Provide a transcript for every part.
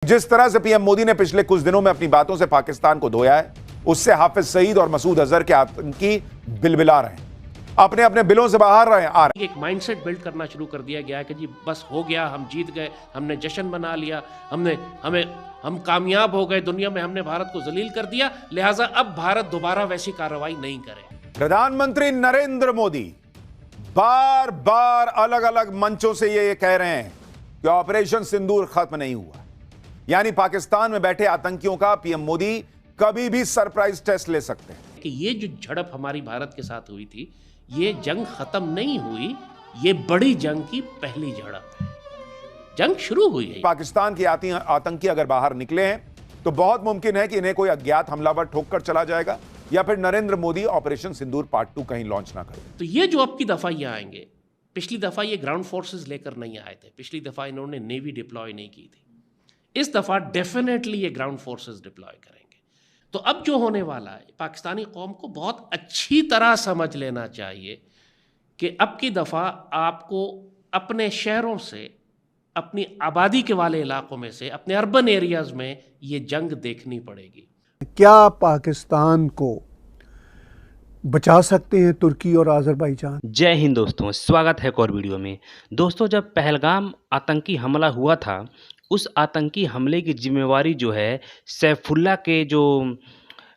जिस तरह से पीएम मोदी ने पिछले कुछ दिनों में अपनी बातों से पाकिस्तान को धोया है, उससे हाफिज सईद और मसूद अजहर के आतंकी बिलबिला रहे हैं, अपने अपने बिलों से बाहर रहे आ रहे हैं। एक माइंडसेट बिल्ड करना शुरू कर दिया गया कि जी बस हो गया, हम जीत गए, हमने जश्न मना लिया, हम कामयाब हो गए दुनिया में, हमने भारत को जलील कर दिया, लिहाजा अब भारत दोबारा वैसी कार्रवाई नहीं करे। प्रधानमंत्री नरेंद्र मोदी बार बार अलग अलग मंचों से ये कह रहे हैं कि ऑपरेशन सिंदूर खत्म नहीं हुआ, यानी पाकिस्तान में बैठे आतंकियों का पीएम मोदी कभी भी सरप्राइज टेस्ट ले सकते हैं कि ये जो झड़प हमारी भारत के साथ हुई थी, ये जंग खत्म नहीं हुई, ये बड़ी जंग की पहली झड़प है। जंग शुरू हुई है। पाकिस्तान के आतंकी अगर बाहर निकले हैं तो बहुत मुमकिन है कि इन्हें कोई अज्ञात हमलावर ठोक कर चला जाएगा, या फिर नरेंद्र मोदी ऑपरेशन सिंदूर पार्ट 2 कहीं लॉन्च ना करें। तो ये जो अब की दफा ये आएंगे, पिछली दफा ये ग्राउंड फोर्सेस लेकर नहीं आए थे, पिछली दफा इन्होंने नेवी डिप्लॉय नहीं की थी, इस दफा डेफिनेटली ये ग्राउंड फोर्सेस डिप्लॉय करेंगे। तो अब जो होने वाला है, पाकिस्तानी कौम को बहुत अच्छी तरह समझ लेना चाहिए कि अब की दफा आपको अपने शहरों से, अपनी आबादी के वाले इलाकों में से, अपने अर्बन एरियाज में ये जंग देखनी पड़ेगी। क्या पाकिस्तान को बचा सकते हैं तुर्की और आज़रबाईजान? जय हिंद दोस्तों, स्वागत है एक और वीडियो में। दोस्तों, जब पहलगाम आतंकी हमला हुआ था, उस आतंकी हमले की जिम्मेवारी जो है सैफुल्ला के जो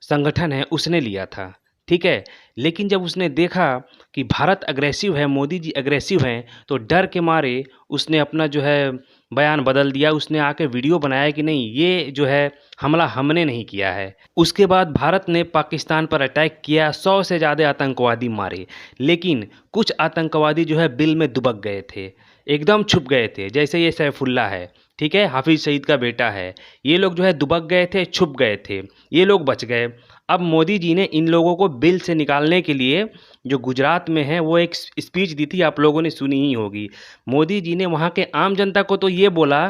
संगठन है उसने लिया था, ठीक है। लेकिन जब उसने देखा कि भारत अग्रेसिव है, मोदी जी अग्रेसिव हैं, तो डर के मारे उसने अपना जो है बयान बदल दिया। उसने आके वीडियो बनाया कि नहीं, ये जो है हमला हमने नहीं किया है। उसके बाद भारत ने पाकिस्तान पर अटैक किया, 100 से ज़्यादा आतंकवादी मारे, लेकिन कुछ आतंकवादी जो है बिल में दुबक गए थे, एकदम छुप गए थे। जैसे ये सैफुल्ला है, ठीक है, हाफिज सईद का बेटा है, ये लोग जो है दुबक गए थे, छुप गए थे, ये लोग बच गए। अब मोदी जी ने इन लोगों को बिल से निकालने के लिए जो गुजरात में है वो एक स्पीच दी थी, आप लोगों ने सुनी ही होगी। मोदी जी ने वहाँ के आम जनता को तो ये बोला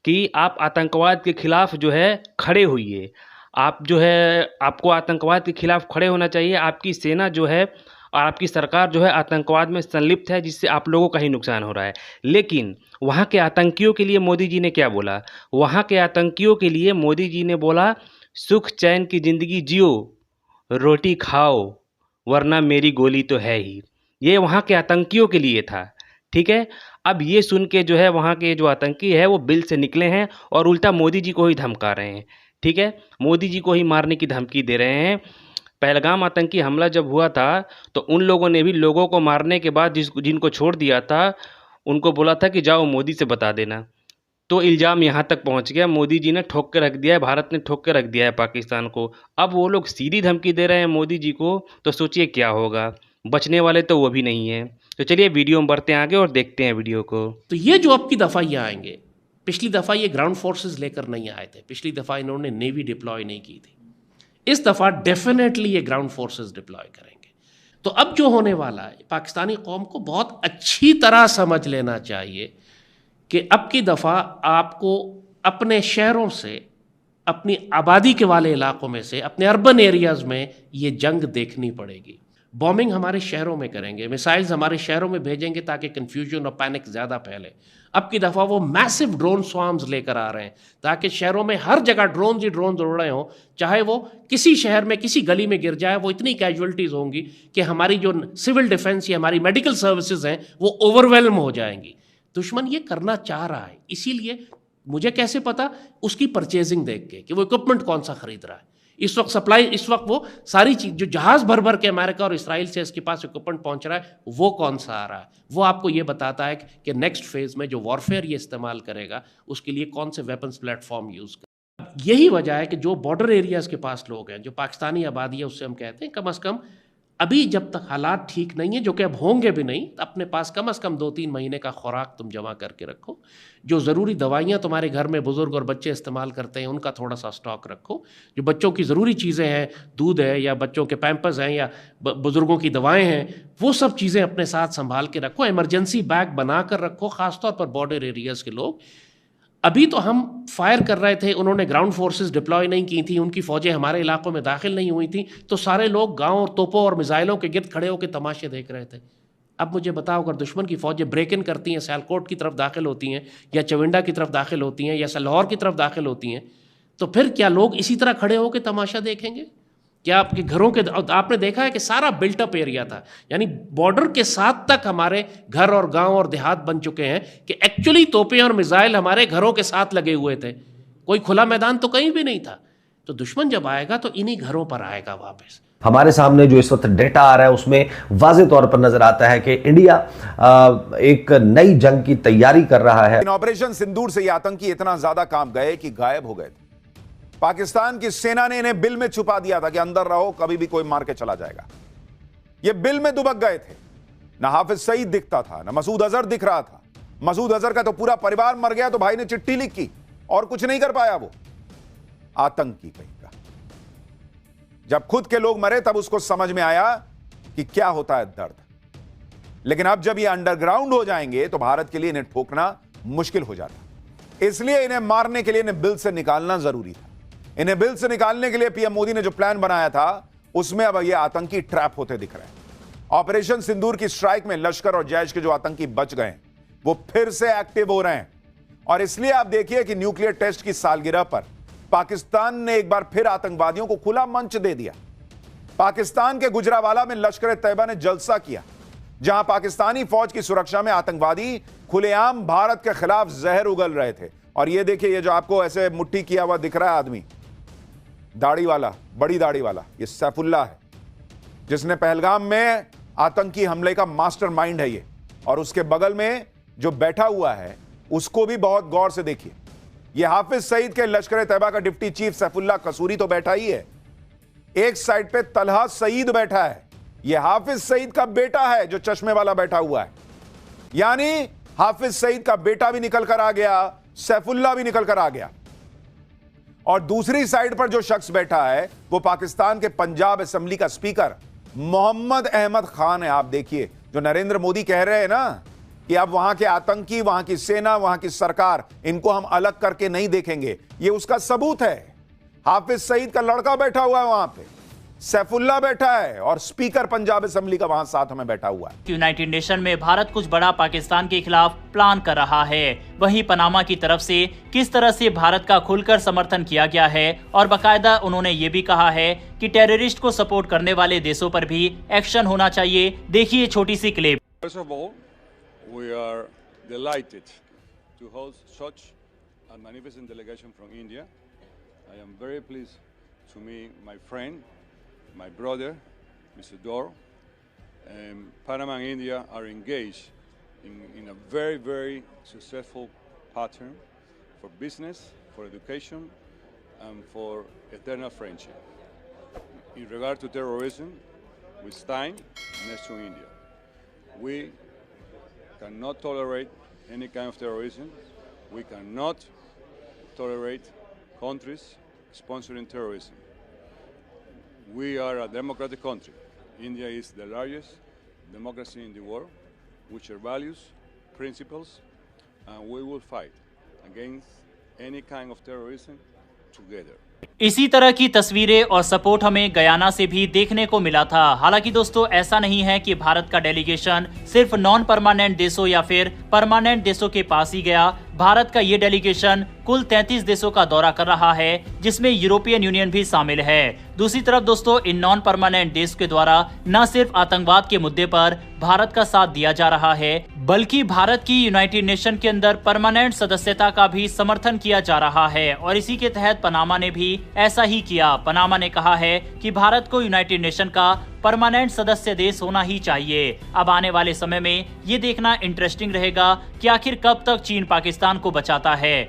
कि आप आतंकवाद के खिलाफ जो है खड़े होइए, आप जो है आपको आतंकवाद के खिलाफ खड़े होना चाहिए, आपकी सेना जो है और आपकी सरकार जो है आतंकवाद में संलिप्त है, जिससे आप लोगों का ही नुकसान हो रहा है। लेकिन वहाँ के आतंकियों के लिए मोदी जी ने क्या बोला? वहाँ के आतंकियों के लिए मोदी जी ने बोला, सुख चैन की ज़िंदगी जियो, रोटी खाओ, वरना मेरी गोली तो है ही। ये वहाँ के आतंकियों के लिए था, ठीक है। अब ये सुन के जो है वहाँ के जो आतंकी है वो बिल से निकले हैं और उल्टा मोदी जी को ही धमका रहे हैं, ठीक है, मोदी जी को ही मारने की धमकी दे रहे हैं। पहलगाम आतंकी हमला जब हुआ था तो उन लोगों ने भी लोगों को मारने के बाद जिनको छोड़ दिया था उनको बोला था कि जाओ मोदी से बता देना। तो इल्ज़ाम यहाँ तक पहुँच गया, मोदी जी ने ठोक के रख दिया है, भारत ने ठोक के रख दिया है पाकिस्तान को। अब वो लोग सीधी धमकी दे रहे हैं मोदी जी को, तो सोचिए क्या होगा। बचने वाले तो वो भी नहीं है। तो चलिए वीडियो में बढ़ते हैं आगे और देखते हैं वीडियो को। तो ये जो अब की दफ़ा ये आएंगे, पिछली दफ़ा ये ग्राउंड फोर्सेस लेकर नहीं आए थे, पिछली दफ़ा इन्होंने नेवी डिप्लॉय नहीं की थी, इस दफ़ा डेफिनेटली ये ग्राउंड फोर्सेस डिप्लॉय करेंगे। तो अब जो होने वाला है, पाकिस्तानी कौम को बहुत अच्छी तरह समझ लेना चाहिए कि अब की दफ़ा आपको अपने शहरों से, अपनी आबादी के वाले इलाकों में से, अपने अर्बन एरियाज़ में ये जंग देखनी पड़ेगी। बॉम्बिंग हमारे शहरों में करेंगे, मिसाइल्स हमारे शहरों में भेजेंगे ताकि कन्फ्यूजन और पैनिक ज़्यादा फैले। अब की दफ़ा वो मैसिव ड्रोन स्वार्म्स लेकर आ रहे हैं ताकि शहरों में हर जगह ड्रोन ही ड्रोन उड़ रहे हों, चाहे वो किसी शहर में किसी गली में गिर जाए, वो इतनी कैजुअल्टीज़ होंगी कि हमारी जो सिविल डिफेंस या हमारी मेडिकल सर्विसेज हैं वो ओवरवेलम हो जाएंगी। दुश्मन ये करना चाह रहा है, इसीलिए मुझे कैसे पता? उसकी परचेजिंग देख के कि वो इक्विपमेंट कौन सा खरीद रहा है। इस वक्त सप्लाई, इस वक्त वो सारी चीज़ जो जहाज़ भर भर के अमेरिका और इसराइल से इसके पास इक्विपमेंट पहुंच रहा है, वो कौन सा आ रहा है, वो आपको ये बताता है कि नेक्स्ट फेज़ में जो वॉरफेयर ये इस्तेमाल करेगा उसके लिए कौन से वेपन्स प्लेटफॉर्म यूज़ कर। यही वजह है कि जो बॉर्डर एरियाज़ के पास लोग हैं, जो पाकिस्तानी आबादी है, उससे हम कहते हैं कम अज़ कम अभी जब तक हालात ठीक नहीं है, जो कि अब होंगे भी नहीं, अपने पास कम से कम 2-3 महीने का खुराक तुम जमा करके रखो। जो ज़रूरी दवाइयाँ तुम्हारे घर में बुज़ुर्ग और बच्चे इस्तेमाल करते हैं उनका थोड़ा सा स्टॉक रखो। जो बच्चों की ज़रूरी चीज़ें हैं, दूध है या बच्चों के पैम्पर्स हैं या बुज़ुर्गों की दवाएँ हैं, वो सब चीज़ें अपने साथ संभाल के रखो। इमरजेंसी बैग बना कर रखो, ख़ासतौर पर बॉर्डर एरियाज़ के लोग। अभी तो हम फायर कर रहे थे, उन्होंने ग्राउंड फोर्सेस डिप्लॉय नहीं की थी, उनकी फ़ौजें हमारे इलाकों में दाखिल नहीं हुई थी, तो सारे लोग गांव और तोपों और मिसाइलों के गिर्द खड़े होकर तमाशे देख रहे थे। अब मुझे बताओ, अगर दुश्मन की फौजें ब्रेक इन करती हैं, सियालकोट की तरफ दाखिल होती हैं, या चविंडा की तरफ दाखिल होती हैं, या लाहौर की तरफ दाखिल होती हैं, तो फिर क्या लोग इसी तरह खड़े होकर तमाशा देखेंगे? क्या आपके घरों के, आपने देखा है कि सारा बिल्टअप एरिया था, यानी बॉर्डर के साथ तक हमारे घर और गांव और देहात बन चुके हैं कि एक्चुअली तोपें और मिसाइल हमारे घरों के साथ लगे हुए थे, कोई खुला मैदान तो कहीं भी नहीं था। तो दुश्मन जब आएगा तो इन्हीं घरों पर आएगा वापस। हमारे सामने जो इस वक्त डेटा आ रहा है उसमें वाज़ेह तौर पर नजर आता है कि इंडिया एक नई जंग की तैयारी कर रहा है। ऑपरेशन सिंदूर से ये आतंकी इतना ज्यादा काम गए कि गायब हो गए थे। पाकिस्तान की सेना ने इन्हें बिल में छुपा दिया था कि अंदर रहो, कभी भी कोई मार के चला जाएगा। ये बिल में दुबक गए थे। ना हाफिज सईद दिखता था, ना मसूद अजहर दिख रहा था। मसूद अजहर का तो पूरा परिवार मर गया, तो भाई ने चिट्ठी लिखी और कुछ नहीं कर पाया। वो आतंकी कहीं का। जब खुद के लोग मरे तब उसको समझ में आया कि क्या होता है दर्द। लेकिन अब जब ये अंडरग्राउंड हो जाएंगे तो भारत के लिए इन्हें ठोकना मुश्किल हो जाता। इसलिए इन्हें मारने के लिए इन्हें बिल से निकालना जरूरी था। इन्हें बिल से निकालने के लिए पीएम मोदी ने जो प्लान बनाया था उसमें अब ये आतंकी ट्रैप होते दिख रहे हैं। ऑपरेशन सिंदूर की स्ट्राइक में लश्कर और जैश के जो आतंकी बच गए वो फिर से एक्टिव हो रहे हैं। और इसलिए आप देखिए कि न्यूक्लियर टेस्ट की सालगिरह पर पाकिस्तान ने एक बार फिर आतंकवादियों को खुला मंच दे दिया। पाकिस्तान के गुजरावाला में लश्कर तैयबा ने जलसा किया, जहां पाकिस्तानी फौज की सुरक्षा में आतंकवादी खुलेआम भारत के खिलाफ जहर उगल रहे थे। और ये देखिए, ये जो आपको ऐसे मुट्ठी किया हुआ दिख रहा है आदमी, दाढ़ी वाला, बड़ी दाढ़ी वाला, ये सैफुल्लाह है, जिसने पहलगाम में आतंकी हमले का मास्टरमाइंड है ये। और उसके बगल में जो बैठा हुआ है उसको भी बहुत गौर से देखिए। ये हाफिज सईद के लश्कर तैयबा का डिप्टी चीफ सैफुल्लाह कसूरी तो बैठा ही है, एक साइड पे तलहा सईद बैठा है, ये हाफिज सईद का बेटा है जो चश्मे वाला बैठा हुआ है। यानी हाफिज सईद का बेटा भी निकल कर आ गया, सैफुल्लाह भी निकल कर आ गया। और दूसरी साइड पर जो शख्स बैठा है वो पाकिस्तान के पंजाब असेंबली का स्पीकर मोहम्मद अहमद खान है। आप देखिए, जो नरेंद्र मोदी कह रहे हैं ना कि अब वहां के आतंकी, वहां की सेना, वहां की सरकार, इनको हम अलग करके नहीं देखेंगे, ये उसका सबूत है। हाफिज सईद का लड़का बैठा हुआ है वहां पे, सैफुल्लाह बैठा है, और स्पीकर पंजाब असेंबली का वहां साथ में बैठा हुआ है। यूनाइटेड नेशन में भारत कुछ बड़ा पाकिस्तान के खिलाफ प्लान कर रहा है। वहीं पनामा की तरफ से किस तरह से भारत का खुलकर समर्थन किया गया है, और बाकायदा उन्होंने ये भी कहा है कि टेररिस्ट को सपोर्ट करने वाले देशों पर भी एक्शन होना चाहिए। देखिए छोटी सी clip. First of all, we are delighted to host such a magnificent delegation from India. I am very pleased to meet my friend, my brother, Mr. Dor. Panama and India are engaged in a very, very successful pattern for business, for education, and for eternal friendship. In regard to terrorism, we stand next to India. We cannot tolerate any kind of terrorism. We cannot tolerate countries sponsoring terrorism. We are a democratic country. India is the largest democracy in the world, which are values, principles, and we will fight against any kind of terrorism together. इसी तरह की तस्वीरें और support हमें Guyana से भी देखने को मिला था। हालांकि दोस्तों, ऐसा नहीं है कि भारत का डेलीगेशन सिर्फ नॉन परमानेंट देशों या फिर परमानेंट देशों के पास ही गया। भारत का ये डेलीगेशन कुल 33 देशों का दौरा कर रहा है, जिसमें यूरोपियन यूनियन भी शामिल है। दूसरी तरफ दोस्तों, इन नॉन परमानेंट देश के द्वारा न सिर्फ आतंकवाद के मुद्दे पर भारत का साथ दिया जा रहा है, बल्कि भारत की यूनाइटेड नेशन के अंदर परमानेंट सदस्यता का भी समर्थन किया जा रहा है। और इसी के तहत पनामा ने भी ऐसा ही किया। पनामा ने कहा है कि भारत को यूनाइटेड नेशन का परमानेंट सदस्य देश होना ही चाहिए। अब आने वाले समय में ये देखना इंटरेस्टिंग रहेगा कि आखिर कब तक चीन पाकिस्तान को बचाता है।